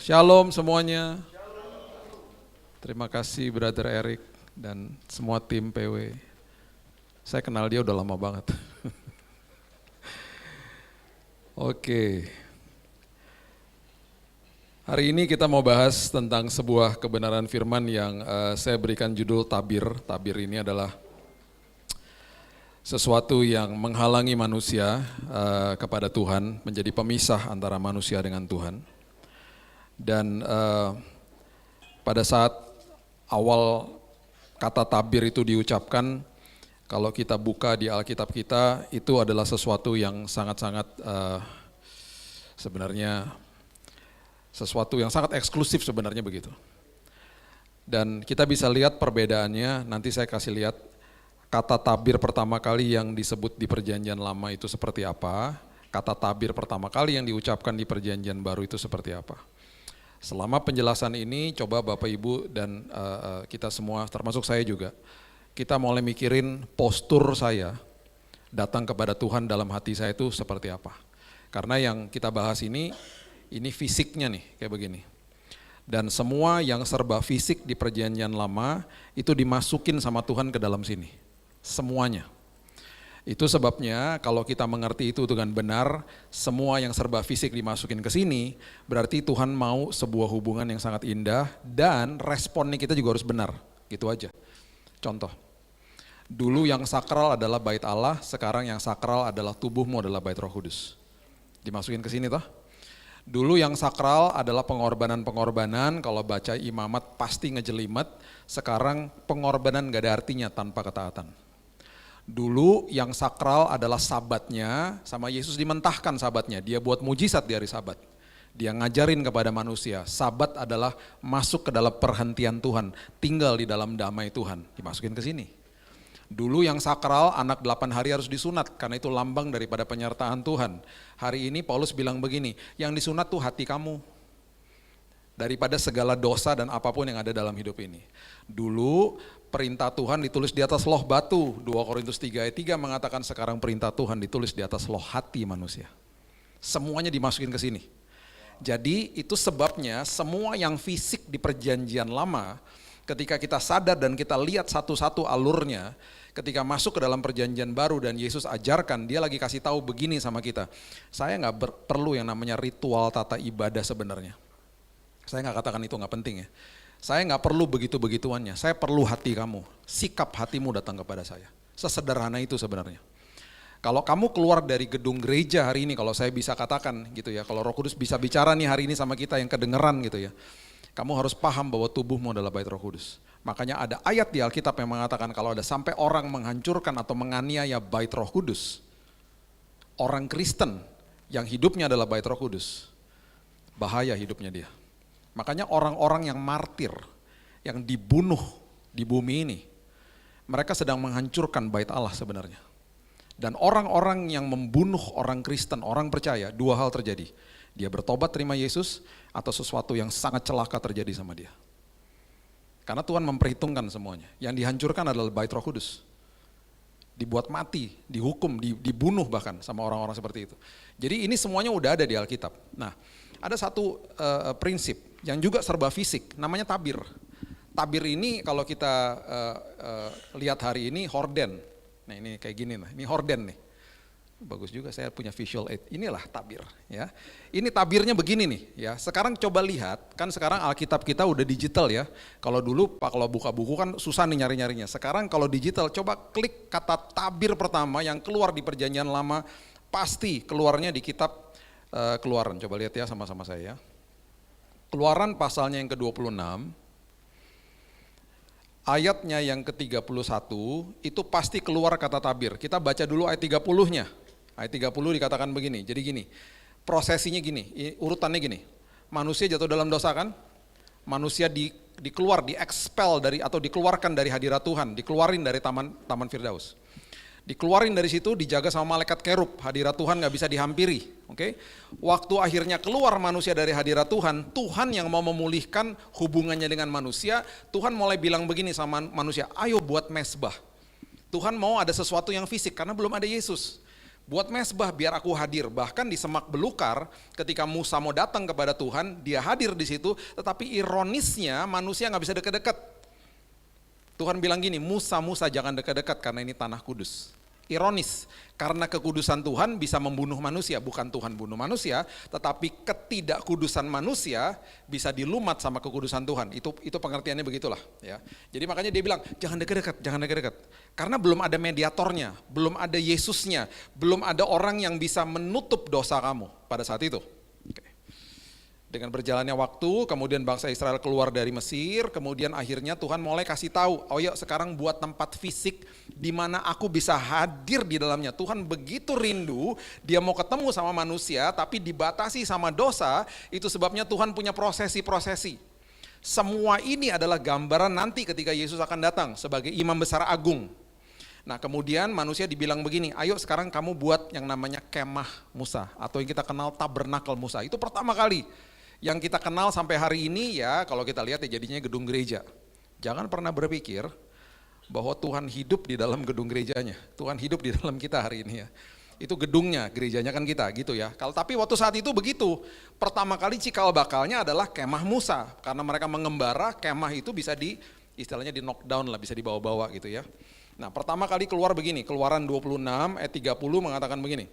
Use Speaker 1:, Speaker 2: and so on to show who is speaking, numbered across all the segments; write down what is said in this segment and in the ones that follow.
Speaker 1: Shalom semuanya. Terima kasih Brother Eric dan semua tim PW. Saya kenal dia udah lama banget. Oke. Hari ini kita mau bahas tentang sebuah kebenaran firman yang saya berikan judul tabir. Tabir ini adalah sesuatu yang menghalangi manusia kepada Tuhan, menjadi pemisah antara manusia dengan Tuhan. Dan pada saat awal kata tabir itu diucapkan, kalau kita buka di Alkitab kita, itu adalah sesuatu yang sangat-sangat sebenarnya sesuatu yang sangat eksklusif sebenarnya begitu. Dan kita bisa lihat perbedaannya, nanti saya kasih lihat kata tabir pertama kali yang disebut di Perjanjian Lama itu seperti apa, kata tabir pertama kali yang diucapkan di Perjanjian Baru itu seperti apa. Selama penjelasan ini, coba Bapak Ibu dan kita semua, termasuk saya juga, kita mulai mikirin postur saya datang kepada Tuhan dalam hati saya itu seperti apa. Karena yang kita bahas ini fisiknya nih, kayak begini. Dan semua yang serba fisik di Perjanjian Lama itu dimasukin sama Tuhan ke dalam sini. Semuanya. Itu sebabnya kalau kita mengerti itu dengan benar, semua yang serba fisik dimasukin ke sini, berarti Tuhan mau sebuah hubungan yang sangat indah dan responnya kita juga harus benar, gitu aja. Contoh, dulu yang sakral adalah bait Allah, sekarang yang sakral adalah tubuhmu adalah bait Roh Kudus. Dimasukin ke sini toh. Dulu yang sakral adalah pengorbanan-pengorbanan, kalau baca imamat pasti ngejelimet, sekarang pengorbanan gak ada artinya tanpa ketaatan. Dulu yang sakral adalah sabatnya, sama Yesus dimentahkan sabatnya, dia buat mujizat di hari sabat. Dia ngajarin kepada manusia, sabat adalah masuk ke dalam perhentian Tuhan, tinggal di dalam damai Tuhan, dimasukin ke sini. Dulu yang sakral, anak 8 hari harus disunat, karena itu lambang daripada penyertaan Tuhan. Hari ini Paulus bilang begini, yang disunat tuh hati kamu, daripada segala dosa dan apapun yang ada dalam hidup ini. Dulu perintah Tuhan ditulis di atas loh batu, 2 Korintus 3 ayat 3 mengatakan sekarang perintah Tuhan ditulis di atas loh hati manusia. Semuanya dimasukin ke sini. Jadi itu sebabnya semua yang fisik di Perjanjian Lama, ketika kita sadar dan kita lihat satu-satu alurnya, ketika masuk ke dalam Perjanjian Baru dan Yesus ajarkan, dia lagi kasih tahu begini sama kita. Saya nggak perlu yang namanya ritual tata ibadah sebenarnya. Saya nggak katakan itu nggak penting ya. Saya nggak perlu begitu-begituannya, saya perlu hati kamu, sikap hatimu datang kepada saya. Sesederhana itu sebenarnya. Kalau kamu keluar dari gedung gereja hari ini, kalau saya bisa katakan gitu ya, kalau Roh Kudus bisa bicara nih hari ini sama kita yang kedengeran gitu ya, kamu harus paham bahwa tubuhmu adalah bait Roh Kudus. Makanya ada ayat di Alkitab yang mengatakan kalau ada sampai orang menghancurkan atau menganiaya bait Roh Kudus, orang Kristen yang hidupnya adalah bait Roh Kudus, bahaya hidupnya dia. Makanya orang-orang yang martir, yang dibunuh di bumi ini, mereka sedang menghancurkan bait Allah sebenarnya. Dan orang-orang yang membunuh orang Kristen, orang percaya, 2 hal terjadi. Dia bertobat terima Yesus, atau sesuatu yang sangat celaka terjadi sama dia. Karena Tuhan memperhitungkan semuanya. Yang dihancurkan adalah bait Roh Kudus. Dibuat mati, dihukum, dibunuh bahkan sama orang-orang seperti itu. Jadi ini semuanya udah ada di Alkitab. Nah, ada satu prinsip yang juga serba fisik, namanya tabir. Tabir ini kalau kita lihat hari ini horden. Nah ini kayak gini nah, ini horden nih. Bagus juga saya punya visual aid. Inilah tabir ya. Ini tabirnya begini nih ya. Sekarang coba lihat, kan sekarang Alkitab kita udah digital ya. Kalau dulu Pak kalau buka buku kan susah nih nyari-nyarinya. Sekarang kalau digital coba klik kata tabir pertama yang keluar di Perjanjian Lama, pasti keluarnya di kitab Keluaran. Coba lihat ya sama-sama saya ya. Keluaran pasalnya yang ke-26, ayatnya yang ke-31, itu pasti keluar kata tabir. Kita baca dulu ayat 30-nya. Ayat 30 dikatakan begini, jadi gini, prosesinya gini, urutannya gini. Manusia jatuh dalam dosa kan? Manusia di-expel dari atau dikeluarkan dari hadirat Tuhan, dikeluarin dari taman Firdaus. Dikeluarin dari situ, dijaga sama malaikat kerub, hadirat Tuhan gak bisa dihampiri. Oke? Waktu akhirnya keluar manusia dari hadirat Tuhan, Tuhan yang mau memulihkan hubungannya dengan manusia, Tuhan mulai bilang begini sama manusia, ayo buat mezbah. Tuhan mau ada sesuatu yang fisik, karena belum ada Yesus. Buat mezbah biar aku hadir. Bahkan di semak belukar ketika Musa mau datang kepada Tuhan, dia hadir di situ, tetapi ironisnya manusia nggak bisa dekat-dekat. Tuhan bilang gini, Musa jangan dekat-dekat karena ini tanah kudus. Ironis, karena kekudusan Tuhan bisa membunuh manusia, bukan Tuhan bunuh manusia, tetapi ketidakkudusan manusia bisa dilumat sama kekudusan Tuhan. Itu pengertiannya begitulah, ya. Jadi makanya dia bilang jangan dekat-dekat. Karena belum ada mediatornya, belum ada Yesusnya, belum ada orang yang bisa menutup dosa kamu pada saat itu. Oke. Dengan berjalannya waktu, kemudian bangsa Israel keluar dari Mesir, kemudian akhirnya Tuhan mulai kasih tahu, oh yuk sekarang buat tempat fisik di mana aku bisa hadir di dalamnya. Tuhan begitu rindu, dia mau ketemu sama manusia, tapi dibatasi sama dosa, itu sebabnya Tuhan punya prosesi-prosesi. Semua ini adalah gambaran nanti ketika Yesus akan datang sebagai imam besar agung. Nah kemudian manusia dibilang begini, ayo sekarang kamu buat yang namanya kemah Musa, atau yang kita kenal tabernakel Musa. Itu pertama kali yang kita kenal sampai hari ini ya, kalau kita lihat ya jadinya gedung gereja. Jangan pernah berpikir bahwa Tuhan hidup di dalam gedung gerejanya. Tuhan hidup di dalam kita hari ini ya. Itu gedungnya, gerejanya kan kita gitu ya. Tapi waktu saat itu begitu. Pertama kali cikal bakalnya adalah kemah Musa. Karena mereka mengembara, kemah itu bisa istilahnya di knockdown lah, bisa dibawa-bawa gitu ya. Nah pertama kali keluar begini, Keluaran 26 ayat 30 mengatakan begini.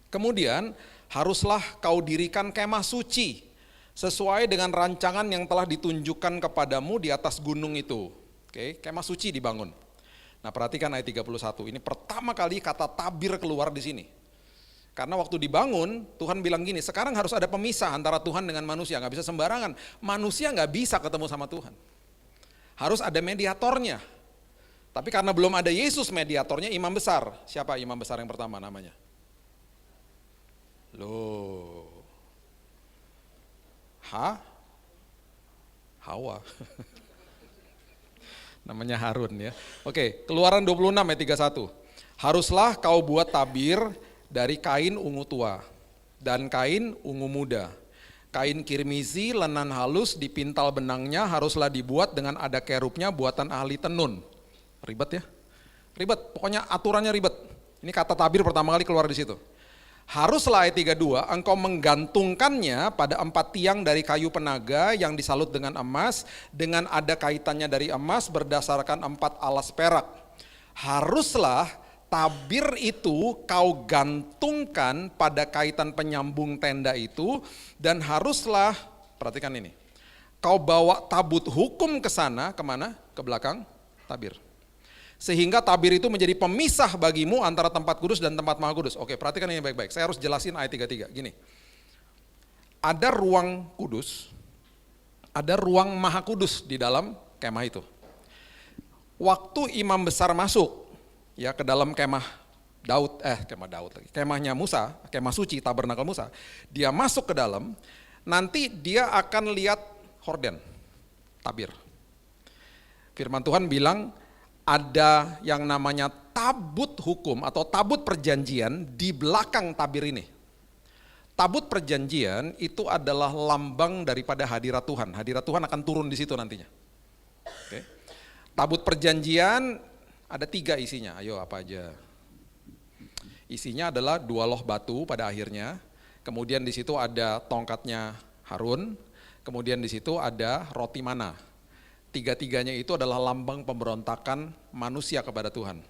Speaker 1: Kemudian haruslah kau dirikan kemah suci sesuai dengan rancangan yang telah ditunjukkan kepadamu di atas gunung itu. Oke, kemah suci dibangun. Nah perhatikan ayat 31, ini pertama kali kata tabir keluar di sini. Karena waktu dibangun, Tuhan bilang gini, sekarang harus ada pemisah antara Tuhan dengan manusia, nggak bisa sembarangan. Manusia nggak bisa ketemu sama Tuhan. Harus ada mediatornya. Tapi karena belum ada Yesus mediatornya, imam besar. Siapa imam besar yang pertama namanya? Loh. Hawa. Namanya Harun ya. Oke, Keluaran 26 ayat 31. Haruslah kau buat tabir dari kain ungu tua dan kain ungu muda. Kain kirmizi, lenan halus, dipintal benangnya haruslah dibuat dengan ada kerubnya buatan ahli tenun. Ribet ya? Ribet, pokoknya aturannya ribet. Ini kata tabir pertama kali keluar di situ. Haruslah ayat 32, engkau menggantungkannya pada 4 tiang dari kayu penaga yang disalut dengan emas, dengan ada kaitannya dari emas berdasarkan 4 alas perak. Haruslah tabir itu kau gantungkan pada kaitan penyambung tenda itu, dan haruslah, perhatikan ini, kau bawa tabut hukum ke sana, kemana? Ke belakang tabir. Sehingga tabir itu menjadi pemisah bagimu antara tempat kudus dan tempat maha kudus. Oke, perhatikan ini baik-baik. Saya harus jelasin ayat 33. Gini. Ada ruang kudus, ada ruang maha kudus di dalam kemah itu. Waktu imam besar masuk ya ke dalam kemahnya Musa, kemah suci tabernakel Musa, dia masuk ke dalam, nanti dia akan lihat horden, tabir. Firman Tuhan bilang, ada yang namanya tabut hukum atau tabut perjanjian di belakang tabir ini. Tabut perjanjian itu adalah lambang daripada hadirat Tuhan. Hadirat Tuhan akan turun di situ nantinya. Oke. Tabut perjanjian ada 3 isinya. Ayo apa aja? Isinya adalah 2 loh batu pada akhirnya. Kemudian di situ ada tongkatnya Harun. Kemudian di situ ada roti mana. 3-tiganya itu adalah lambang pemberontakan manusia kepada Tuhan.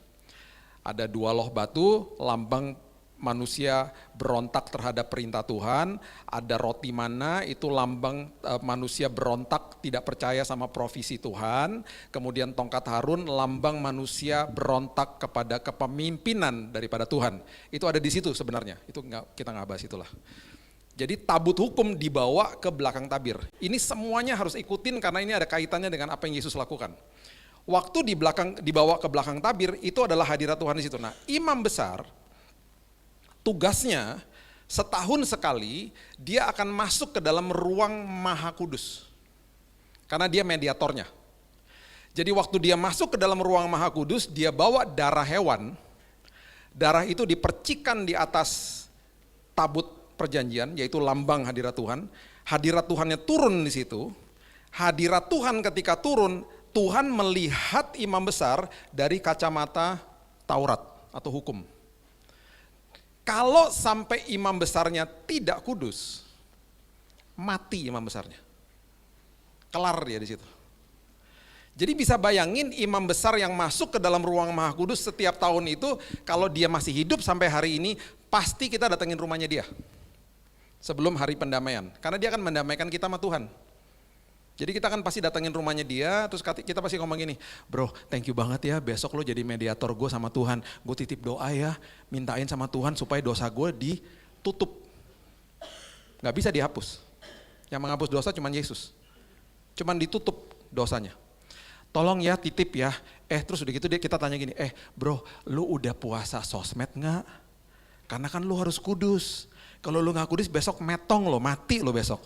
Speaker 1: Ada 2 loh batu, lambang manusia berontak terhadap perintah Tuhan. Ada roti mana, itu lambang manusia berontak tidak percaya sama provisi Tuhan. Kemudian tongkat Harun, lambang manusia berontak kepada kepemimpinan daripada Tuhan. Itu ada di situ sebenarnya, itu kita nggak bahas itulah. Jadi tabut hukum dibawa ke belakang tabir. Ini semuanya harus ikutin karena ini ada kaitannya dengan apa yang Yesus lakukan. Waktu dibawa ke belakang tabir itu adalah hadirat Tuhan di situ. Nah, imam besar tugasnya setahun sekali dia akan masuk ke dalam ruang maha kudus. Karena dia mediatornya. Jadi waktu dia masuk ke dalam ruang maha kudus, dia bawa darah hewan. Darah itu dipercikan di atas tabut perjanjian, yaitu lambang hadirat Tuhan. Hadirat Tuhannya turun di situ. Hadirat Tuhan ketika turun, Tuhan melihat imam besar dari kacamata Taurat atau hukum. Kalau sampai imam besarnya tidak kudus, mati imam besarnya. Kelar dia di situ. Jadi bisa bayangin imam besar yang masuk ke dalam ruang Maha Kudus setiap tahun itu, kalau dia masih hidup sampai hari ini, pasti kita datengin rumahnya dia. Sebelum hari pendamaian. Karena dia akan mendamaikan kita sama Tuhan. Jadi kita kan pasti datengin rumahnya dia, terus kita pasti ngomong gini, bro thank you banget ya, besok lo jadi mediator gue sama Tuhan. Gue titip doa ya, mintain sama Tuhan supaya dosa gue ditutup. Gak bisa dihapus. Yang menghapus dosa cuma Yesus. Cuman ditutup dosanya. Tolong ya titip ya, terus udah gitu kita tanya gini, bro lu udah puasa sosmed gak? Karena kan lu harus kudus, kalau lu gak kudus besok metong lo, mati lo besok.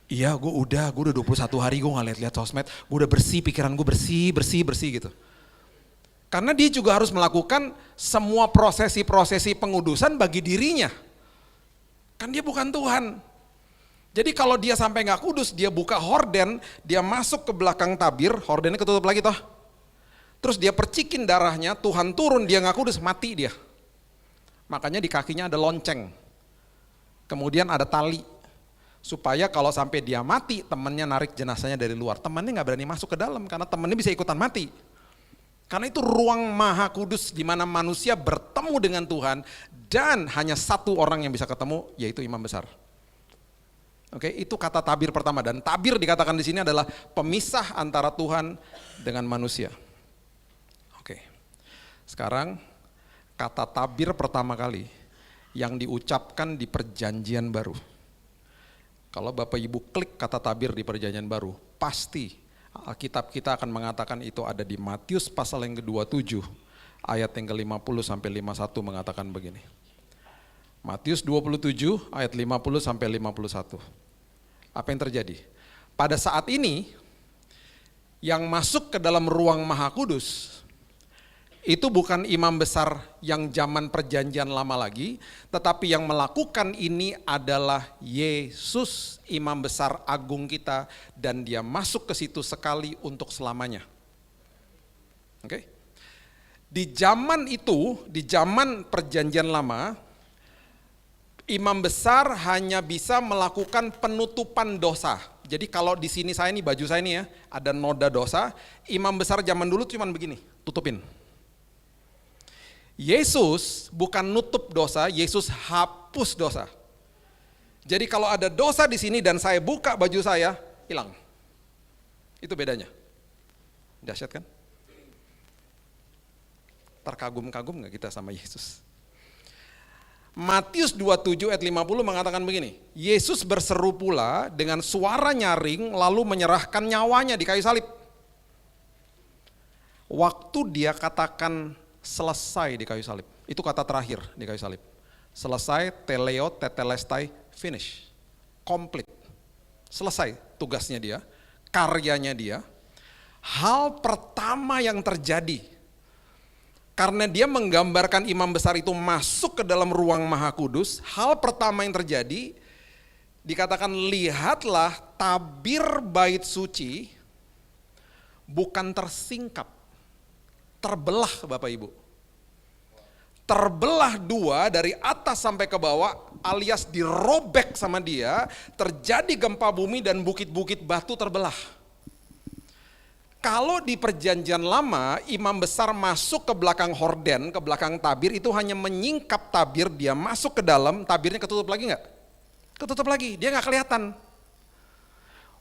Speaker 1: Iya gue udah 21 hari gue gak liat sosmed, gue udah bersih, pikiran gue bersih gitu. Karena dia juga harus melakukan semua prosesi pengudusan bagi dirinya. Kan dia bukan Tuhan. Jadi kalau dia sampai gak kudus, dia buka horden, dia masuk ke belakang tabir, hordennya ketutup lagi toh. Terus dia percikin darahnya, Tuhan turun, dia gak kudus, mati dia. Makanya di kakinya ada lonceng. Kemudian ada tali. Supaya kalau sampai dia mati, temannya narik jenazahnya dari luar. Temannya gak berani masuk ke dalam, karena temannya bisa ikutan mati. Karena itu ruang Maha Kudus di mana manusia bertemu dengan Tuhan, dan hanya satu orang yang bisa ketemu, yaitu imam besar. Oke, itu kata tabir pertama, dan tabir dikatakan di sini adalah pemisah antara Tuhan dengan manusia. Oke. Sekarang kata tabir pertama kali yang diucapkan di Perjanjian Baru. Kalau Bapak Ibu klik kata tabir di Perjanjian Baru, pasti Alkitab kita akan mengatakan itu ada di Matius pasal yang ke-27 ayat yang ke-50 sampai 51 mengatakan begini. Matius 27 ayat 50 sampai 51. Apa yang terjadi? Pada saat ini yang masuk ke dalam ruang Maha Kudus itu bukan imam besar yang zaman Perjanjian Lama lagi, tetapi yang melakukan ini adalah Yesus, imam besar agung kita, dan dia masuk ke situ sekali untuk selamanya. Oke? Di zaman itu, di zaman Perjanjian Lama, imam besar hanya bisa melakukan penutupan dosa. Jadi kalau di sini saya nih, baju saya ini ya, ada noda dosa, imam besar zaman dulu cuma begini, tutupin. Yesus bukan nutup dosa, Yesus hapus dosa. Jadi kalau ada dosa di sini dan saya buka baju saya, hilang. Itu bedanya. Dahsyat kan? Terkagum-kagum gak kita sama Yesus? Matius 27 ayat 50 mengatakan begini, Yesus berseru pula dengan suara nyaring lalu menyerahkan nyawanya di kayu salib. Waktu dia katakan selesai di kayu salib, itu kata terakhir di kayu salib. Selesai, teleo, tetelestai, finish, complete. Selesai tugasnya dia, karyanya dia. Hal pertama yang terjadi, karena dia menggambarkan imam besar itu masuk ke dalam ruang Maha Kudus, hal pertama yang terjadi, dikatakan lihatlah tabir bait suci bukan tersingkap, terbelah Bapak Ibu. Terbelah dua dari atas sampai ke bawah alias dirobek sama dia, terjadi gempa bumi dan bukit-bukit batu terbelah. Kalau di Perjanjian Lama, imam besar masuk ke belakang horden, ke belakang tabir, itu hanya menyingkap tabir, dia masuk ke dalam, tabirnya ketutup lagi enggak? Ketutup lagi, dia enggak kelihatan.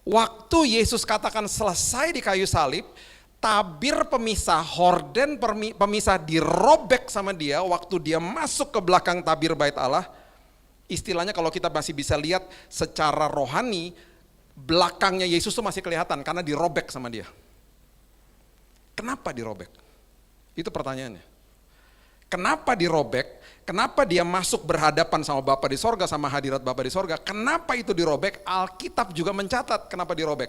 Speaker 1: Waktu Yesus katakan selesai di kayu salib, tabir pemisah, horden pemisah dirobek sama dia, waktu dia masuk ke belakang tabir bait Allah, istilahnya kalau kita masih bisa lihat secara rohani, belakangnya Yesus itu masih kelihatan karena dirobek sama dia. Kenapa dirobek? Itu pertanyaannya. Kenapa dirobek? Kenapa dia masuk berhadapan sama Bapa di sorga, sama hadirat Bapa di sorga? Kenapa itu dirobek? Alkitab juga mencatat kenapa dirobek.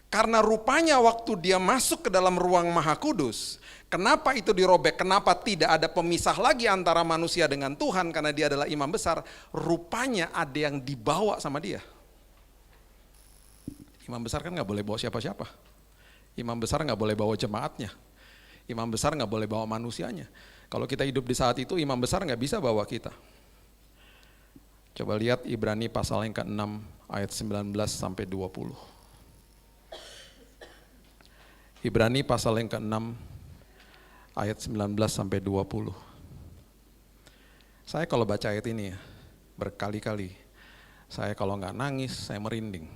Speaker 1: Karena rupanya waktu dia masuk ke dalam ruang Maha Kudus, kenapa itu dirobek? Kenapa tidak ada pemisah lagi antara manusia dengan Tuhan karena dia adalah imam besar? Rupanya ada yang dibawa sama dia. Imam besar kan gak boleh bawa siapa-siapa. Imam besar gak boleh bawa jemaatnya. Imam besar gak boleh bawa manusianya. Kalau kita hidup di saat itu, imam besar nggak bisa bawa kita. Coba lihat Ibrani pasal yang ke-6 ayat 19 sampai 20. Ibrani pasal yang ke-6 ayat 19 sampai 20. Saya kalau baca ayat ini ya, berkali-kali, saya kalau nggak nangis, saya merinding.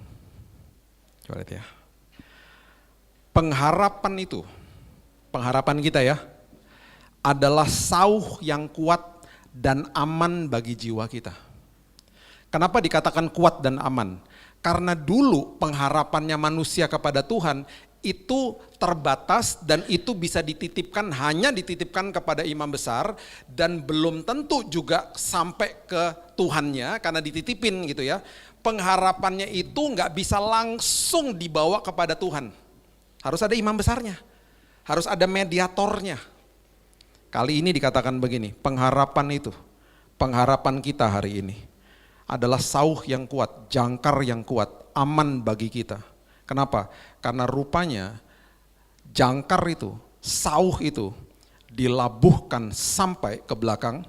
Speaker 1: Coba lihat ya. Pengharapan itu, pengharapan kita ya, adalah sauh yang kuat dan aman bagi jiwa kita. Kenapa dikatakan kuat dan aman? Karena dulu pengharapannya manusia kepada Tuhan itu terbatas dan itu bisa dititipkan, hanya dititipkan kepada imam besar dan belum tentu juga sampai ke Tuhannya karena dititipin gitu ya. Pengharapannya itu nggak bisa langsung dibawa kepada Tuhan. Harus ada imam besarnya, harus ada mediatornya. Kali ini dikatakan begini, pengharapan itu, pengharapan kita hari ini adalah sauh yang kuat, jangkar yang kuat, aman bagi kita. Kenapa? Karena rupanya jangkar itu, sauh itu dilabuhkan sampai ke belakang.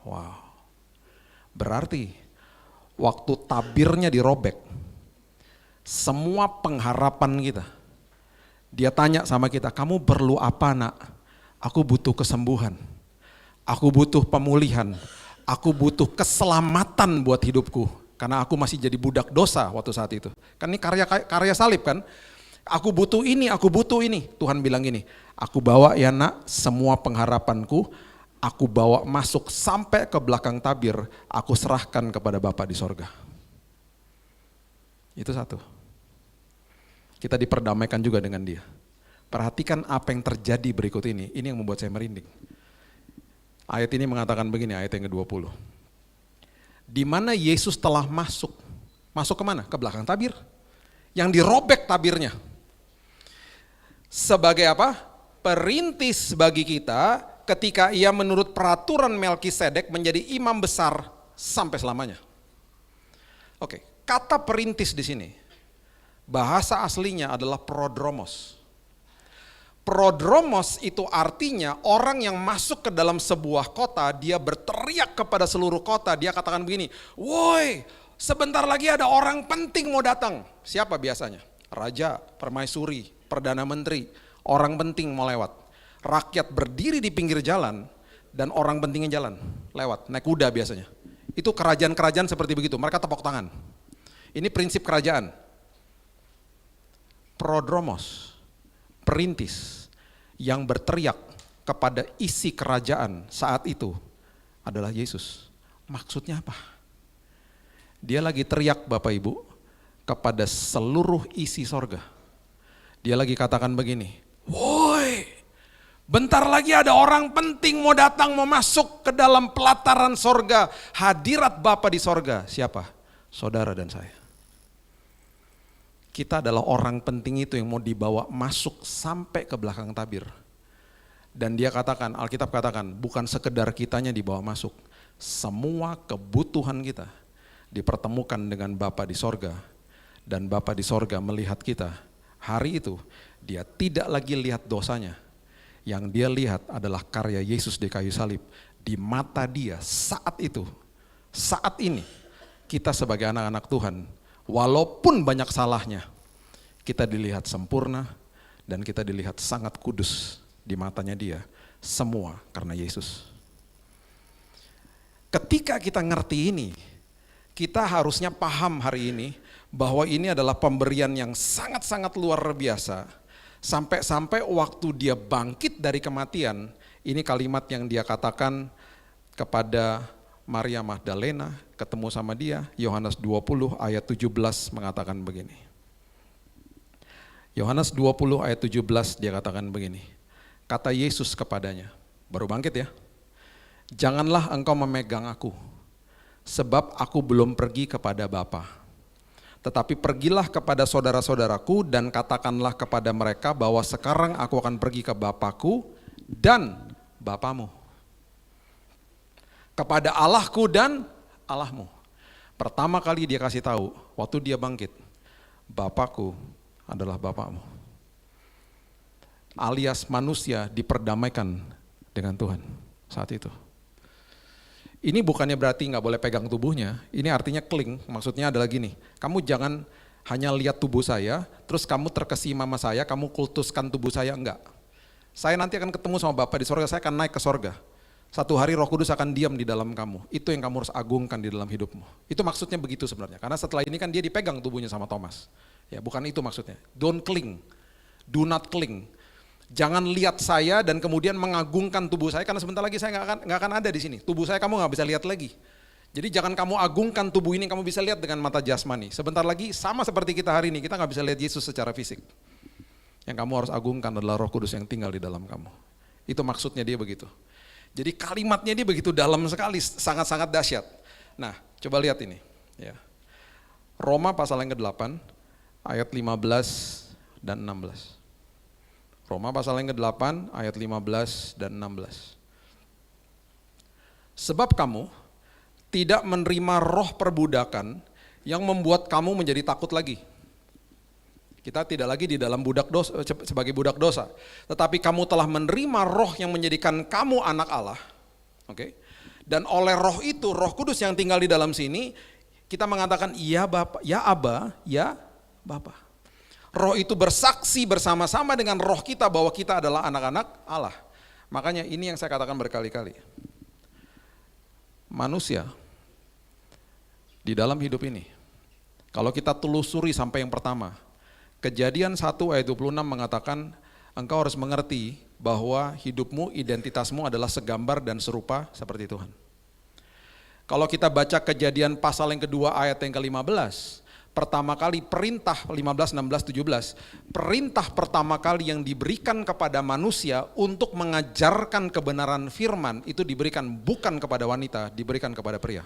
Speaker 1: Wow. Berarti waktu tabirnya dirobek, semua pengharapan kita. Dia tanya sama kita, kamu perlu apa nak? Aku butuh kesembuhan. Aku butuh pemulihan. Aku butuh keselamatan buat hidupku. Karena aku masih jadi budak dosa waktu saat itu. Kan ini karya salib kan. Aku butuh ini, aku butuh ini. Tuhan bilang gini, aku bawa ya nak semua pengharapanku. Aku bawa masuk sampai ke belakang tabir. Aku serahkan kepada Bapa di sorga. Itu satu. Kita diperdamaikan juga dengan dia. Perhatikan apa yang terjadi berikut ini. Ini yang membuat saya merinding. Ayat ini mengatakan begini, ayat yang ke-20. Di mana Yesus telah masuk. Masuk kemana? Ke belakang tabir. Yang dirobek tabirnya. Sebagai apa? Perintis bagi kita ketika ia menurut peraturan Melkisedek menjadi imam besar sampai selamanya. Oke, kata perintis di sini. Bahasa aslinya adalah prodromos. Prodromos itu artinya orang yang masuk ke dalam sebuah kota, dia berteriak kepada seluruh kota, dia katakan begini, woi sebentar lagi ada orang penting mau datang. Siapa biasanya? Raja, permaisuri, perdana menteri, orang penting mau lewat. Rakyat berdiri di pinggir jalan dan orang pentingnya jalan, lewat, naik kuda biasanya. Itu kerajaan-kerajaan seperti begitu, mereka tepuk tangan. Ini prinsip kerajaan. Prodromos, perintis yang berteriak kepada isi kerajaan saat itu adalah Yesus. Maksudnya apa? Dia lagi teriak Bapak Ibu kepada seluruh isi sorga. Dia lagi katakan begini, woi bentar lagi ada orang penting mau datang, mau masuk ke dalam pelataran sorga. Hadirat Bapa di sorga. Siapa? Saudara dan saya. Kita adalah orang penting itu yang mau dibawa masuk sampai ke belakang tabir. Dan dia katakan, Alkitab katakan, bukan sekedar kitanya dibawa masuk. Semua kebutuhan kita dipertemukan dengan Bapa di sorga. Dan Bapa di sorga melihat kita. Hari itu dia tidak lagi lihat dosanya. Yang dia lihat adalah karya Yesus di kayu salib. Di mata dia saat itu, saat ini, kita sebagai anak-anak Tuhan, walaupun banyak salahnya, kita dilihat sempurna dan kita dilihat sangat kudus di matanya dia. Semua karena Yesus. Ketika kita ngerti ini, kita harusnya paham hari ini bahwa ini adalah pemberian yang sangat-sangat luar biasa. Sampai-sampai waktu dia bangkit dari kematian, ini kalimat yang dia katakan kepada Maria Magdalena, ketemu sama dia, Yohanes 20 ayat 17 mengatakan begini. Yohanes 20 ayat 17 dia katakan begini. Kata Yesus kepadanya, baru bangkit ya. Janganlah engkau memegang aku, sebab aku belum pergi kepada Bapa. Tetapi pergilah kepada saudara-saudaraku dan katakanlah kepada mereka bahwa sekarang aku akan pergi ke Bapakku dan Bapamu. Kepada Allahku dan Allahmu. Pertama kali dia kasih tahu, waktu dia bangkit, Bapakku adalah Bapakmu. Alias manusia diperdamaikan dengan Tuhan saat itu. Ini bukannya berarti nggak boleh pegang tubuhnya, ini artinya cling, maksudnya adalah gini, kamu jangan hanya lihat tubuh saya, terus kamu terkesima sama saya, kamu kultuskan tubuh saya, enggak. Saya nanti akan ketemu sama Bapa di sorga, saya akan naik ke sorga. Satu hari Roh Kudus akan diam di dalam kamu, itu yang kamu harus agungkan di dalam hidupmu. Itu maksudnya begitu sebenarnya, karena setelah ini kan dia dipegang tubuhnya sama Thomas. Ya bukan itu maksudnya, don't cling, do not cling. Jangan lihat saya dan kemudian mengagungkan tubuh saya, karena sebentar lagi saya nggak akan ada di sini. Tubuh saya kamu nggak bisa lihat lagi. Jadi jangan kamu agungkan tubuh ini, kamu bisa lihat dengan mata jasmani. Sebentar lagi sama seperti kita hari ini, kita nggak bisa lihat Yesus secara fisik. Yang kamu harus agungkan adalah Roh Kudus yang tinggal di dalam kamu. Itu maksudnya dia begitu. Jadi kalimatnya dia begitu dalam sekali, sangat-sangat dahsyat. Nah, coba lihat ini. Ya. Roma pasal yang ke-8, ayat 15 dan 16. Roma pasal yang ke-8 ayat 15 dan 16. Sebab kamu tidak menerima roh perbudakan yang membuat kamu menjadi takut lagi. Kita tidak lagi di dalam budak dosa, sebagai budak dosa. Tetapi kamu telah menerima roh yang menjadikan kamu anak Allah. Oke. Dan oleh roh itu, Roh Kudus yang tinggal di dalam sini, kita mengatakan ya Bapa, ya Aba, ya Bapa. Roh itu bersaksi bersama-sama dengan roh kita bahwa kita adalah anak-anak Allah. Makanya ini yang saya katakan berkali-kali. Manusia di dalam hidup ini, kalau kita telusuri sampai yang pertama, Kejadian 1 ayat 26 mengatakan, engkau harus mengerti bahwa hidupmu, identitasmu adalah segambar dan serupa seperti Tuhan. Kalau kita baca Kejadian pasal yang kedua ayat yang ke-15, pertama kali perintah 15, 16, 17, perintah pertama kali yang diberikan kepada manusia untuk mengajarkan kebenaran firman itu diberikan bukan kepada wanita, diberikan kepada pria.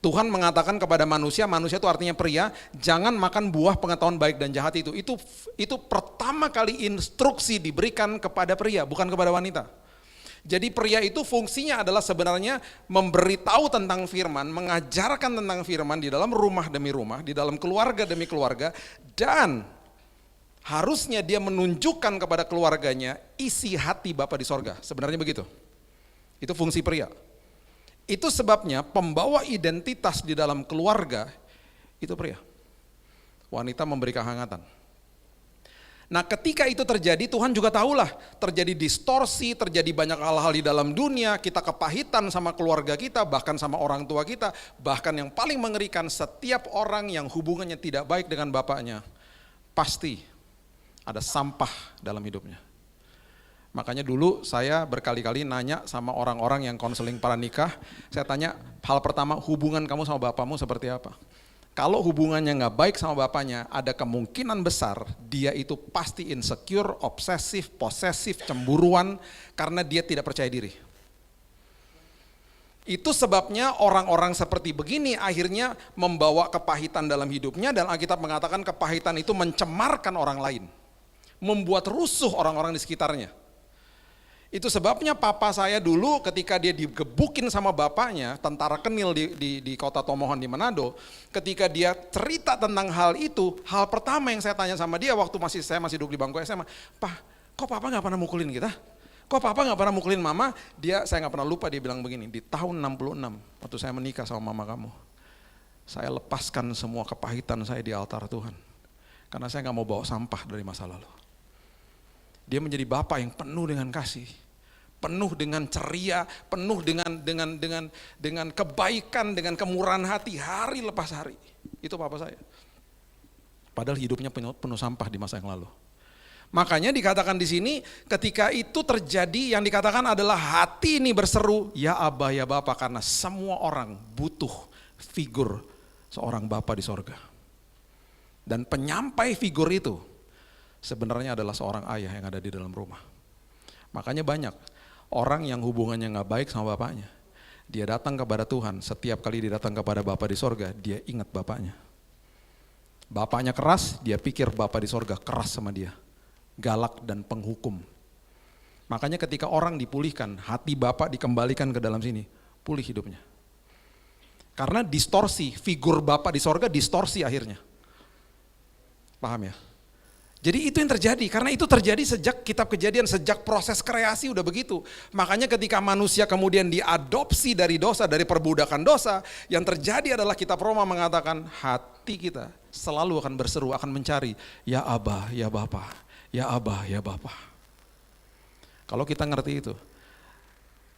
Speaker 1: Tuhan mengatakan kepada manusia, manusia itu artinya pria, jangan makan buah pengetahuan baik dan jahat itu. Itu pertama kali instruksi diberikan kepada pria, bukan kepada wanita. Jadi pria itu fungsinya adalah sebenarnya memberitahu tentang firman, mengajarkan tentang firman di dalam rumah demi rumah, di dalam keluarga demi keluarga, dan harusnya dia menunjukkan kepada keluarganya isi hati Bapa di sorga. Sebenarnya begitu. Itu fungsi pria. Itu sebabnya pembawa identitas di dalam keluarga itu pria. Wanita memberi kehangatan. Nah ketika itu terjadi, Tuhan juga tahulah terjadi distorsi, terjadi banyak hal-hal di dalam dunia, kita kepahitan sama keluarga kita, bahkan sama orang tua kita, bahkan yang paling mengerikan setiap orang yang hubungannya tidak baik dengan bapaknya, pasti ada sampah dalam hidupnya. Makanya dulu saya berkali-kali nanya sama orang-orang yang konseling para nikah, saya tanya hal pertama, hubungan kamu sama bapakmu seperti apa? Kalau hubungannya nggak baik sama bapaknya, ada kemungkinan besar dia itu pasti insecure, obsesif, posesif, cemburuan karena dia tidak percaya diri. Itu sebabnya orang-orang seperti begini akhirnya membawa kepahitan dalam hidupnya, dan Alkitab mengatakan kepahitan itu mencemarkan orang lain, membuat rusuh orang-orang di sekitarnya. Itu sebabnya papa saya dulu ketika dia digebukin sama bapaknya, tentara Kenil di kota Tomohon di Manado, ketika dia cerita tentang hal itu, hal pertama yang saya tanya sama dia waktu saya masih duduk di bangku SMA, Pak, kok papa gak pernah mukulin kita? Kok papa gak pernah mukulin mama? Saya gak pernah lupa, dia bilang begini, di tahun 66, waktu saya menikah sama mama kamu, saya lepaskan semua kepahitan saya di altar Tuhan, karena saya gak mau bawa sampah dari masa lalu. Dia menjadi bapak yang penuh dengan kasih, penuh dengan ceria, penuh dengan kebaikan, dengan kemurahan hati hari lepas hari. Itu papa saya. Padahal hidupnya penuh sampah di masa yang lalu. Makanya dikatakan di sini ketika itu terjadi, yang dikatakan adalah hati ini berseru, ya Abba ya Bapa, karena semua orang butuh figur seorang Bapa di sorga. Dan penyampai figur itu sebenarnya adalah seorang ayah yang ada di dalam rumah. Makanya banyak orang yang hubungannya gak baik sama bapaknya, dia datang kepada Tuhan, setiap kali dia datang kepada Bapa di sorga, dia ingat bapaknya. Bapaknya keras, dia pikir Bapa di sorga keras sama dia, galak dan penghukum. Makanya ketika orang dipulihkan, hati Bapak dikembalikan ke dalam sini, pulih hidupnya. Karena distorsi, figur Bapa di sorga distorsi akhirnya. Paham ya? Jadi itu yang terjadi, karena itu terjadi sejak kitab Kejadian, sejak proses kreasi udah begitu. Makanya ketika manusia kemudian diadopsi dari dosa, dari perbudakan dosa, yang terjadi adalah kitab Roma mengatakan hati kita selalu akan berseru, akan mencari, ya Abah, ya Bapa, ya Abah, ya Bapa. Kalau kita ngerti itu,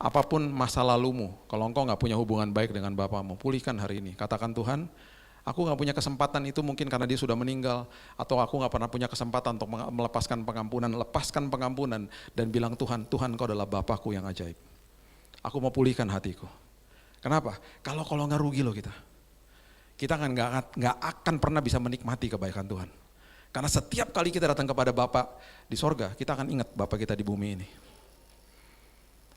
Speaker 1: apapun masa lalumu, kalau engkau gak punya hubungan baik dengan Bapamu, pulihkan hari ini. Katakan, Tuhan, aku gak punya kesempatan itu mungkin karena dia sudah meninggal, atau aku gak pernah punya kesempatan untuk melepaskan pengampunan, lepaskan pengampunan, dan bilang Tuhan, Tuhan Engkau adalah Bapakku yang ajaib. Aku mau pulihkan hatiku. Kenapa? Kalau gak rugi loh kita. Kita kan gak akan pernah bisa menikmati kebaikan Tuhan. Karena setiap kali kita datang kepada Bapa di sorga, kita akan ingat Bapa kita di bumi ini.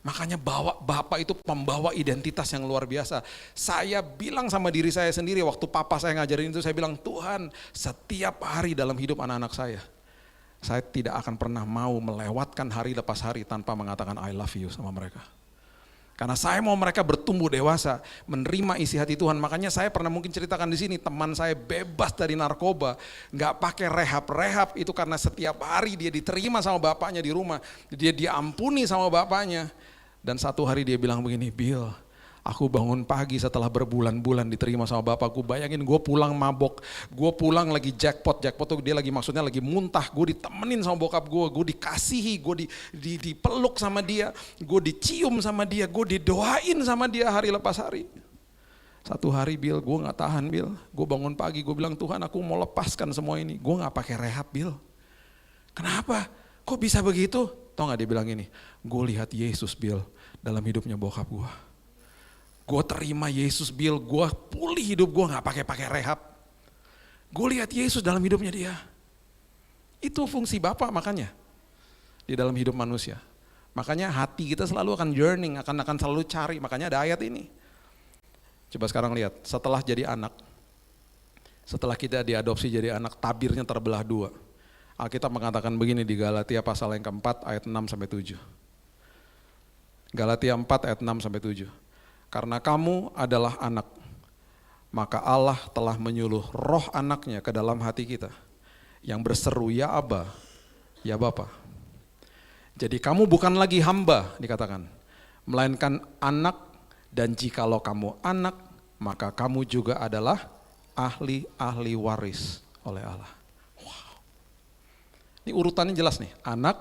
Speaker 1: Makanya Bapak itu pembawa identitas yang luar biasa. Saya bilang sama diri saya sendiri waktu papa saya ngajarin itu, saya bilang, Tuhan, setiap hari dalam hidup anak-anak saya tidak akan pernah mau melewatkan hari lepas hari tanpa mengatakan I love you sama mereka. Karena saya mau mereka bertumbuh dewasa, menerima isi hati Tuhan. Makanya saya pernah mungkin ceritakan di sini, teman saya bebas dari narkoba, nggak pakai rehab itu karena setiap hari dia diterima sama bapaknya di rumah, dia diampuni sama bapaknya. Dan satu hari dia bilang begini, Bill, aku bangun pagi setelah berbulan-bulan diterima sama bapakku. Bayangin gue pulang mabok, gue pulang lagi jackpot tuh dia lagi maksudnya lagi muntah. Gue ditemenin sama bokap gue dikasihi, gue dipeluk sama dia, gue dicium sama dia, gue didoain sama dia hari lepas hari. Satu hari Bill, gue gak tahan Bill, gue bangun pagi, gue bilang Tuhan aku mau lepaskan semua ini. Gue gak pakai rehab Bill. Kenapa? Kok bisa begitu? Tau gak dia bilang ini, gue lihat Yesus Bill dalam hidupnya bokap gue. Gue terima Yesus Bill, gue pulih hidup gue gak pakai rehab. Gue lihat Yesus dalam hidupnya dia. Itu fungsi Bapa makanya di dalam hidup manusia. Makanya hati kita selalu akan yearning, akan selalu cari, makanya ada ayat ini. Coba sekarang lihat, setelah jadi anak, setelah kita diadopsi jadi anak, tabirnya terbelah dua. Alkitab mengatakan begini di Galatia pasal yang keempat ayat 6-7. Galatia 4 ayat 6-7. Karena kamu adalah anak, maka Allah telah menyuluh roh anaknya ke dalam hati kita, yang berseru ya Aba, ya Bapa. Jadi kamu bukan lagi hamba dikatakan, melainkan anak, dan jikalau kamu anak, maka kamu juga adalah ahli waris oleh Allah. Ini urutannya jelas nih, anak,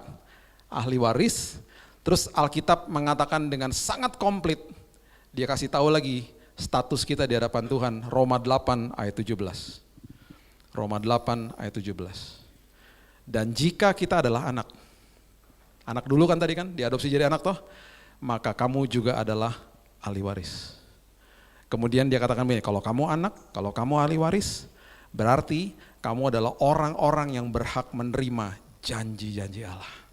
Speaker 1: ahli waris, terus Alkitab mengatakan dengan sangat komplit, dia kasih tahu lagi status kita di hadapan Tuhan, Roma 8 ayat 17. Roma 8 ayat 17. Dan jika kita adalah anak dulu kan tadi kan, diadopsi jadi anak toh, maka kamu juga adalah ahli waris. Kemudian dia katakan begini, kalau kamu anak, kalau kamu ahli waris, berarti kamu adalah orang-orang yang berhak menerima janji-janji Allah.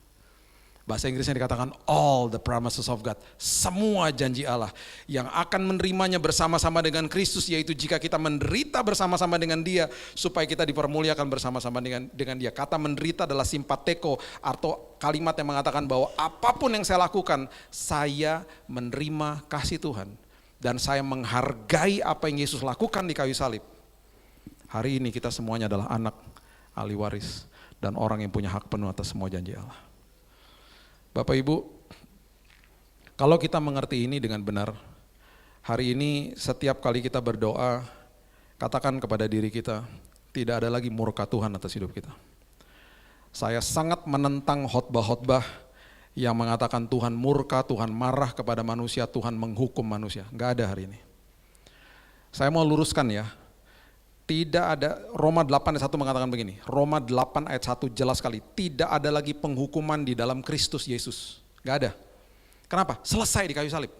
Speaker 1: Bahasa Inggrisnya dikatakan all the promises of God. Semua janji Allah yang akan menerimanya bersama-sama dengan Kristus, yaitu jika kita menderita bersama-sama dengan Dia, supaya kita dipermuliakan bersama-sama dengan Dia. Kata menderita adalah simpateko, atau kalimat yang mengatakan bahwa apapun yang saya lakukan, saya menerima kasih Tuhan. Dan saya menghargai apa yang Yesus lakukan di kayu salib. Hari ini kita semuanya adalah anak, ahli waris, dan orang yang punya hak penuh atas semua janji Allah. Bapak Ibu, kalau kita mengerti ini dengan benar, hari ini setiap kali kita berdoa, katakan kepada diri kita, tidak ada lagi murka Tuhan atas hidup kita. Saya sangat menentang khotbah-khotbah yang mengatakan Tuhan murka, Tuhan marah kepada manusia, Tuhan menghukum manusia. Enggak ada hari ini. Saya mau luruskan ya. Tidak ada, Roma 8 ayat 1 mengatakan begini, Roma 8 ayat 1 jelas sekali, tidak ada lagi penghukuman di dalam Kristus Yesus. Gak ada. Kenapa? Selesai di kayu salib.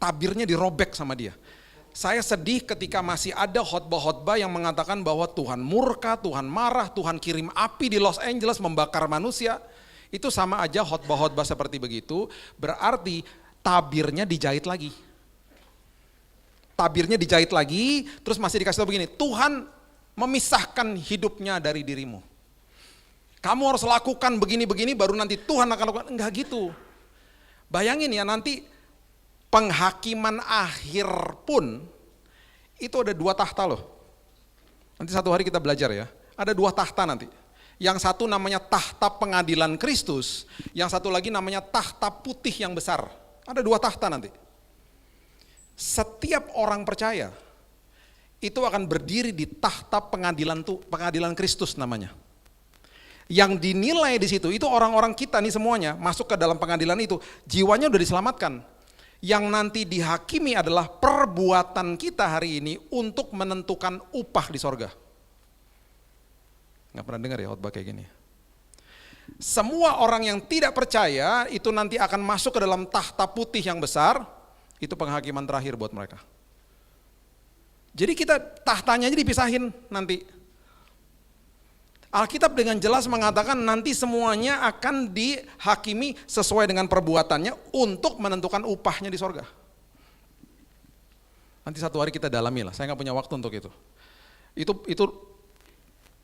Speaker 1: Tabirnya dirobek sama dia. Saya sedih ketika masih ada khotbah-khotbah yang mengatakan bahwa Tuhan murka, Tuhan marah, Tuhan kirim api di Los Angeles membakar manusia. Itu sama aja khotbah-khotbah seperti begitu, berarti tabirnya dijahit lagi. Tabirnya dijahit lagi, terus masih dikasih tahu begini, Tuhan memisahkan hidupnya dari dirimu. Kamu harus lakukan begini-begini baru nanti Tuhan akan lakukan. Enggak gitu. Bayangin ya, nanti penghakiman akhir pun itu ada 2 tahta loh. Nanti satu hari kita belajar ya, ada 2 tahta nanti. Yang satu namanya tahta pengadilan Kristus, yang satu lagi namanya tahta putih yang besar. Ada 2 tahta nanti. Setiap orang percaya itu akan berdiri di tahta pengadilan Kristus namanya. Yang dinilai di situ itu orang-orang kita nih semuanya masuk ke dalam pengadilan itu, jiwanya udah diselamatkan. Yang nanti dihakimi adalah perbuatan kita hari ini untuk menentukan upah di sorga. Nggak pernah dengar ya khotbah kayak gini. Semua orang yang tidak percaya itu nanti akan masuk ke dalam tahta putih yang besar, itu penghakiman terakhir buat mereka. Jadi kita tahtanya aja dipisahin nanti. Alkitab dengan jelas mengatakan nanti semuanya akan dihakimi sesuai dengan perbuatannya untuk menentukan upahnya di sorga. Nanti satu hari kita dalami lah, saya nggak punya waktu untuk itu. Itu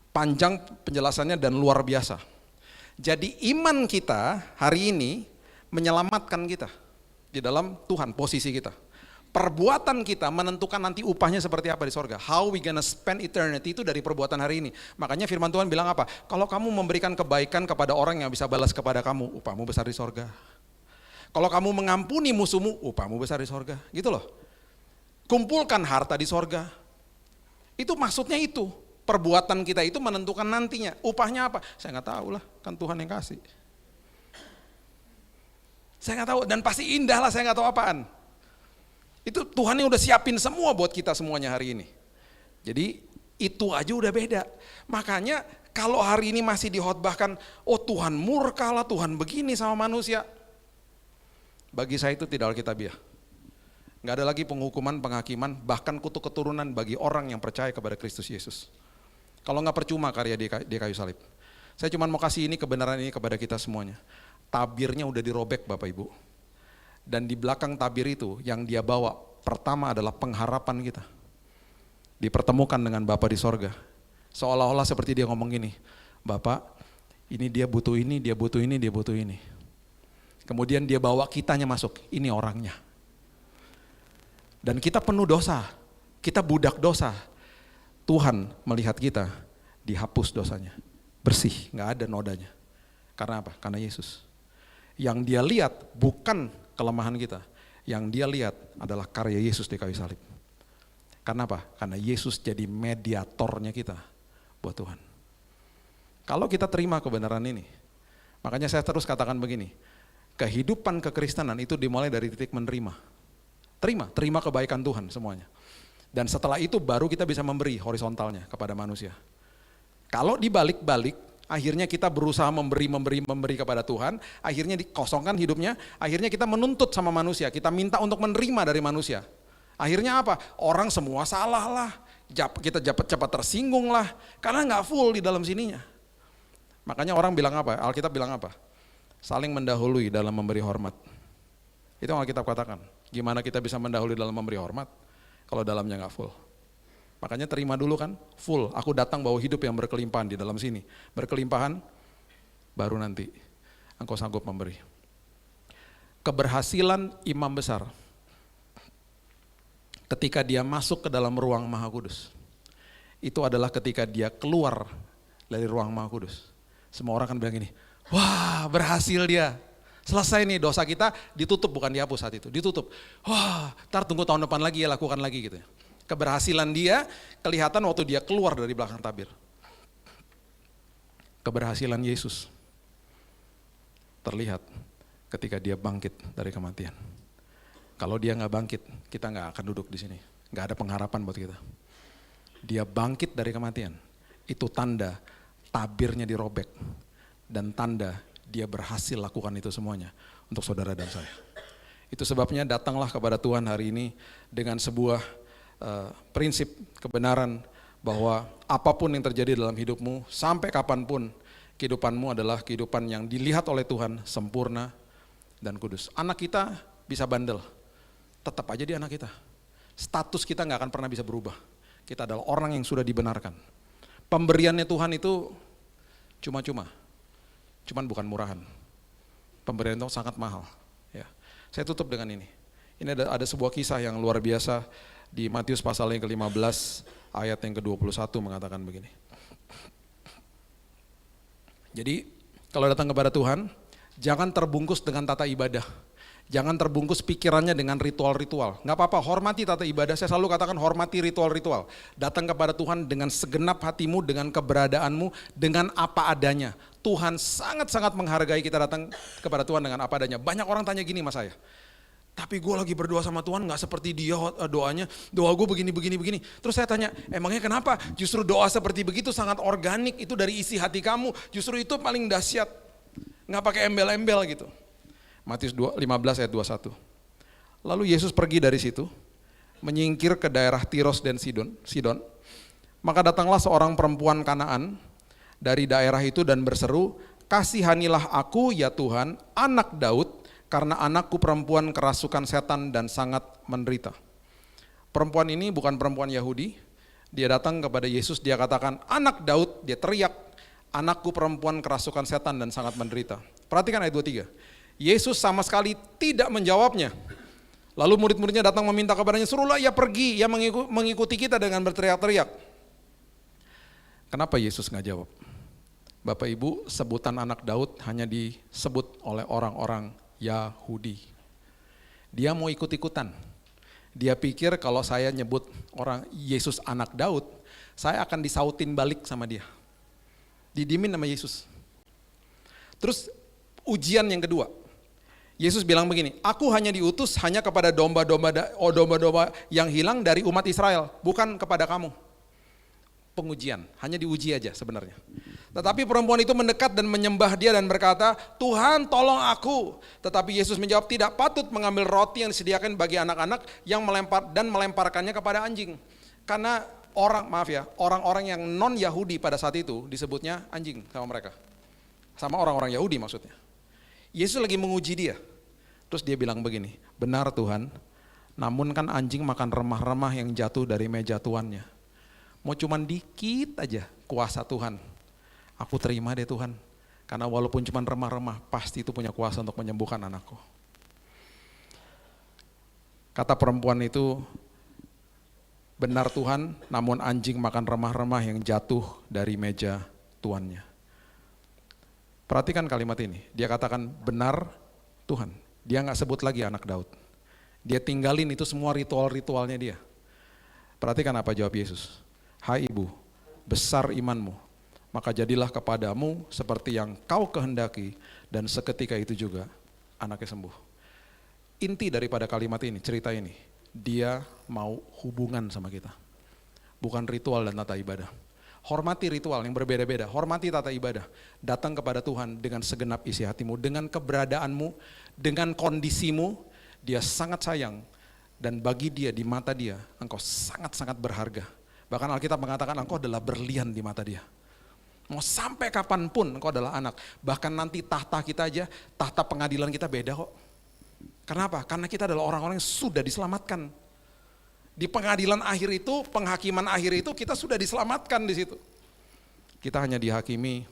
Speaker 1: panjang penjelasannya dan luar biasa. Jadi iman kita hari ini menyelamatkan kita di dalam Tuhan, posisi kita. Perbuatan kita menentukan nanti upahnya seperti apa di sorga. How we gonna spend eternity itu dari perbuatan hari ini. Makanya firman Tuhan bilang apa? Kalau kamu memberikan kebaikan kepada orang yang bisa balas kepada kamu, upahmu besar di sorga. Kalau kamu mengampuni musuhmu, upahmu besar di sorga. Gitu loh. Kumpulkan harta di sorga. Itu maksudnya itu. Perbuatan kita itu menentukan nantinya. Upahnya apa? Saya nggak tahu lah, kan Tuhan yang kasih. Saya nggak tahu, dan pasti indah lah, saya nggak tahu apaan. Itu Tuhan yang udah siapin semua buat kita semuanya hari ini. Jadi itu aja udah beda. Makanya kalau hari ini masih dihotbahkan, oh Tuhan murka lah, Tuhan begini sama manusia. Bagi saya itu tidak alkitabiah. Nggak ada lagi penghukuman, penghakiman, bahkan kutuk keturunan bagi orang yang percaya kepada Kristus Yesus. Kalau nggak percuma karya di kayu salib. Saya cuma mau kasih ini kebenaran ini kepada kita semuanya. Tabirnya udah dirobek Bapak Ibu. Dan di belakang tabir itu yang dia bawa pertama adalah pengharapan kita. Dipertemukan dengan Bapa di sorga. Seolah-olah seperti dia ngomong gini, Bapak ini dia butuh ini, dia butuh ini, dia butuh ini. Kemudian dia bawa kitanya masuk, ini orangnya. Dan kita penuh dosa, kita budak dosa. Tuhan melihat kita, dihapus dosanya, bersih, gak ada nodanya. Karena apa? Karena Yesus. Yang dia lihat bukan kelemahan kita, yang dia lihat adalah karya Yesus di kayu salib. Karena apa? Karena Yesus jadi mediatornya kita buat Tuhan. Kalau kita terima kebenaran ini, makanya saya terus katakan begini, kehidupan kekristenan itu dimulai dari titik menerima. Terima kebaikan Tuhan semuanya. Dan setelah itu baru kita bisa memberi horizontalnya kepada manusia. Kalau dibalik-balik, akhirnya kita berusaha memberi kepada Tuhan, akhirnya dikosongkan hidupnya, akhirnya kita menuntut sama manusia, kita minta untuk menerima dari manusia. Akhirnya apa? Orang semua salah lah, kita cepat tersinggung lah, karena nggak full di dalam sininya. Makanya orang bilang apa? Alkitab bilang apa? Saling mendahului dalam memberi hormat. Itu yang Alkitab katakan. Gimana kita bisa mendahului dalam memberi hormat? Kalau dalamnya nggak full. Makanya terima dulu kan, full. Aku datang bawa hidup yang berkelimpahan di dalam sini. Berkelimpahan, baru nanti engkau sanggup memberi. Keberhasilan imam besar, ketika dia masuk ke dalam ruang Maha Kudus, itu adalah ketika dia keluar dari ruang Maha Kudus. Semua orang kan bilang gini, wah berhasil dia. Selesai nih dosa kita, ditutup bukan dihapus saat itu, ditutup. Wah, ntar tunggu tahun depan lagi ya lakukan lagi gitu ya. Keberhasilan dia kelihatan waktu dia keluar dari belakang tabir. Keberhasilan Yesus terlihat ketika dia bangkit dari kematian. Kalau dia nggak bangkit, kita nggak akan duduk di sini. Nggak ada pengharapan buat kita. Dia bangkit dari kematian, itu tanda tabirnya dirobek dan tanda dia berhasil lakukan itu semuanya untuk saudara dan saya. Itu sebabnya datanglah kepada Tuhan hari ini dengan sebuah prinsip kebenaran bahwa apapun yang terjadi dalam hidupmu, sampai kapanpun kehidupanmu adalah kehidupan yang dilihat oleh Tuhan sempurna dan kudus. Anak kita bisa bandel, tetap aja dia anak kita. Status kita gak akan pernah bisa berubah. Kita adalah orang yang sudah dibenarkan. Pemberiannya Tuhan itu cuma-cuma. Cuman bukan murahan. Pemberian itu sangat mahal. Ya. Saya tutup dengan ini. Ini ada sebuah kisah yang luar biasa di Matius pasal yang ke-15 ayat yang ke-21 mengatakan begini. Jadi kalau datang kepada Tuhan, jangan terbungkus dengan tata ibadah. Jangan terbungkus pikirannya dengan ritual-ritual. Nggak apa-apa, hormati tata ibadah. Saya selalu katakan hormati ritual-ritual. Datang kepada Tuhan dengan segenap hatimu, dengan keberadaanmu, dengan apa adanya. Tuhan sangat-sangat menghargai kita datang kepada Tuhan dengan apa adanya. Banyak orang tanya gini sama saya, tapi gue lagi berdoa sama Tuhan gak seperti dia doanya, doa gue begini. Terus saya tanya, emangnya kenapa? Justru doa seperti begitu sangat organik, itu dari isi hati kamu, justru itu paling dahsyat. Gak pakai embel-embel gitu. Matius 15 ayat 21. Lalu Yesus pergi dari situ, menyingkir ke daerah Tiros dan Sidon. Maka datanglah seorang perempuan Kanaan dari daerah itu dan berseru, kasihanilah aku ya Tuhan, anak Daud, karena anakku perempuan kerasukan setan dan sangat menderita. Perempuan ini bukan perempuan Yahudi, dia datang kepada Yesus, dia katakan, anak Daud, dia teriak, anakku perempuan kerasukan setan dan sangat menderita. Perhatikan ayat 23, Yesus sama sekali tidak menjawabnya. Lalu murid-muridnya datang meminta kepadanya, suruhlah ia pergi, ia mengikuti kita dengan berteriak-teriak. Kenapa Yesus nggak jawab? Bapak Ibu, sebutan anak Daud hanya disebut oleh orang-orang Yahudi. Dia mau ikut-ikutan. Dia pikir kalau saya nyebut orang Yesus anak Daud, saya akan disautin balik sama dia. Didimin sama Yesus. Terus ujian yang kedua. Yesus bilang begini, aku hanya diutus hanya kepada domba-domba yang hilang dari umat Israel, bukan kepada kamu. Pengujian, hanya diuji aja sebenarnya. Tetapi perempuan itu mendekat dan menyembah dia dan berkata, Tuhan tolong aku. Tetapi Yesus menjawab, tidak patut mengambil roti yang disediakan bagi anak-anak yang melemparkannya kepada anjing. Karena orang-orang yang non Yahudi pada saat itu disebutnya anjing sama mereka. Sama orang-orang Yahudi maksudnya. Yesus lagi menguji dia. Terus dia bilang begini, benar Tuhan, namun kan anjing makan remah-remah yang jatuh dari meja tuannya. Mau cuman dikit aja kuasa Tuhan, aku terima deh Tuhan. Karena walaupun cuman remah-remah, pasti itu punya kuasa untuk menyembuhkan anakku. Kata perempuan itu, benar Tuhan, namun anjing makan remah-remah yang jatuh dari meja tuannya. Perhatikan kalimat ini, dia katakan benar Tuhan. Dia gak sebut lagi anak Daud. Dia tinggalin itu semua ritual-ritualnya dia. Perhatikan apa jawab Yesus. Hai ibu, besar imanmu, maka jadilah kepadamu seperti yang kau kehendaki, dan seketika itu juga anaknya sembuh. Inti daripada kalimat ini, cerita ini, dia mau hubungan sama kita. Bukan ritual dan tata ibadah. Hormati ritual yang berbeda-beda, hormati tata ibadah. Datang kepada Tuhan dengan segenap isi hatimu, dengan keberadaanmu, dengan kondisimu, dia sangat sayang. Dan bagi dia, di mata dia, engkau sangat-sangat berharga. Bahkan Alkitab mengatakan engkau adalah berlian di mata dia. Mau sampai kapanpun engkau adalah anak. Bahkan nanti tahta kita aja, tahta pengadilan kita beda kok. Kenapa? Karena kita adalah orang-orang yang sudah diselamatkan. Di pengadilan akhir itu, penghakiman akhir itu kita sudah diselamatkan di situ. Kita hanya dihakimi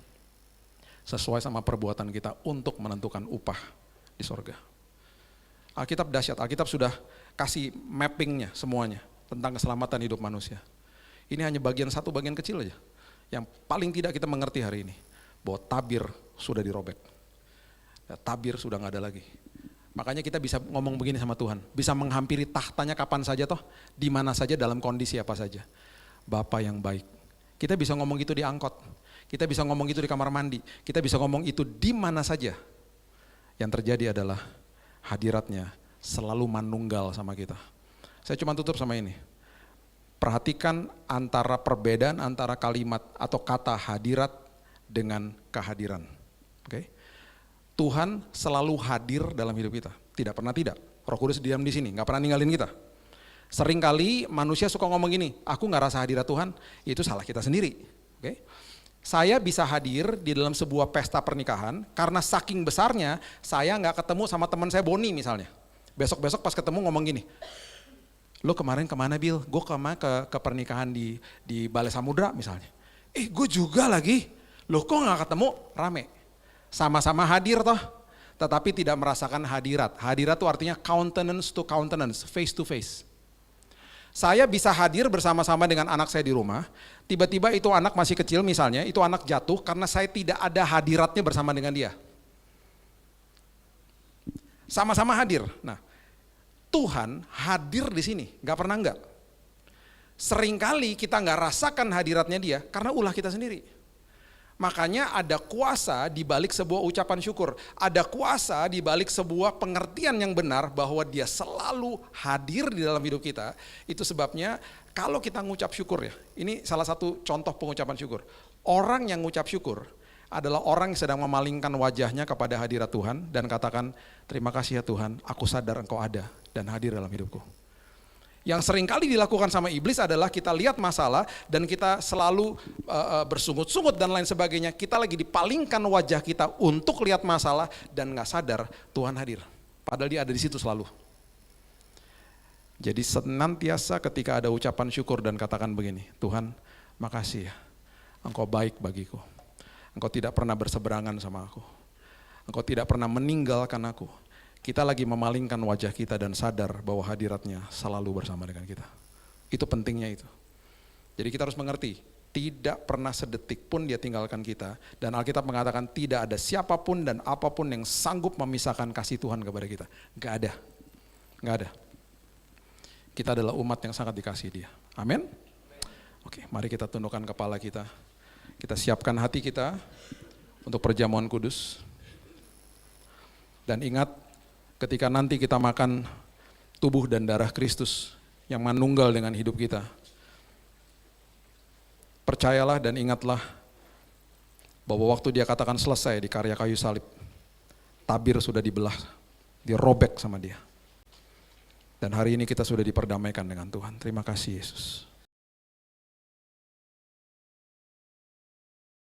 Speaker 1: sesuai sama perbuatan kita untuk menentukan upah di sorga. Alkitab dahsyat, Alkitab sudah kasih mappingnya semuanya tentang keselamatan hidup manusia. Ini hanya bagian kecil aja, yang paling tidak kita mengerti hari ini, bahwa tabir sudah dirobek, tabir sudah nggak ada lagi. Makanya kita bisa ngomong begini sama Tuhan, bisa menghampiri tahtanya kapan saja toh, di mana saja, dalam kondisi apa saja. Bapa yang baik, kita bisa ngomong gitu di angkot, kita bisa ngomong gitu di kamar mandi, kita bisa ngomong itu di mana saja. Yang terjadi adalah hadiratnya selalu manunggal sama kita. Saya cuma tutup sama ini. Perhatikan antara perbedaan antara kalimat atau kata hadirat dengan kehadiran. Oke? Tuhan selalu hadir dalam hidup kita, tidak pernah tidak. Roh Kudus diam di sini, nggak pernah ninggalin kita. Seringkali manusia suka ngomong gini, aku nggak rasa hadirat Tuhan, itu salah kita sendiri. Oke? Saya bisa hadir di dalam sebuah pesta pernikahan karena saking besarnya saya nggak ketemu sama teman saya Boni misalnya. Besok-besok pas ketemu ngomong gini, lo kemarin kemana Bill? Gue kemarin ke pernikahan di Balai Samudra misalnya. Gue juga lagi. Loh kok gak ketemu? Rame. Sama-sama hadir toh, tetapi tidak merasakan hadirat. Hadirat itu artinya countenance to countenance, face to face. Saya bisa hadir bersama-sama dengan anak saya di rumah, tiba-tiba itu anak masih kecil misalnya, itu anak jatuh karena saya tidak ada hadiratnya bersama dengan dia. Sama-sama hadir. Nah, Tuhan hadir di sini, gak pernah enggak. Seringkali kita gak rasakan hadiratnya dia karena ulah kita sendiri. Makanya ada kuasa di balik sebuah ucapan syukur. Ada kuasa di balik sebuah pengertian yang benar bahwa dia selalu hadir di dalam hidup kita. Itu sebabnya kalau kita ngucap syukur ya, ini salah satu contoh pengucapan syukur. Orang yang ngucap syukur adalah orang yang sedang memalingkan wajahnya kepada hadirat Tuhan dan katakan, terima kasih ya Tuhan, aku sadar Engkau ada dan hadir dalam hidupku. Yang seringkali dilakukan sama iblis adalah kita lihat masalah dan kita selalu bersungut-sungut dan lain sebagainya. Kita lagi dipalingkan wajah kita untuk lihat masalah dan gak sadar Tuhan hadir. Padahal dia ada di situ selalu. Jadi senantiasa ketika ada ucapan syukur dan katakan begini, Tuhan makasih ya, Engkau baik bagiku. Engkau tidak pernah berseberangan sama aku. Engkau tidak pernah meninggalkan aku. Kita lagi memalingkan wajah kita dan sadar bahwa hadiratnya selalu bersama dengan kita. Itu pentingnya itu. Jadi kita harus mengerti, tidak pernah sedetik pun dia tinggalkan kita. Dan Alkitab mengatakan tidak ada siapapun dan apapun yang sanggup memisahkan kasih Tuhan kepada kita. Gak ada. Gak ada. Kita adalah umat yang sangat dikasihi dia. Amin. Oke, mari kita tundukkan kepala kita. Kita siapkan hati kita untuk perjamuan kudus. Dan ingat, ketika nanti kita makan tubuh dan darah Kristus yang manunggal dengan hidup kita, percayalah dan ingatlah bahwa waktu dia katakan selesai di karya kayu salib, tabir sudah dibelah, dirobek sama dia. Dan hari ini kita sudah diperdamaikan dengan Tuhan. Terima kasih Yesus.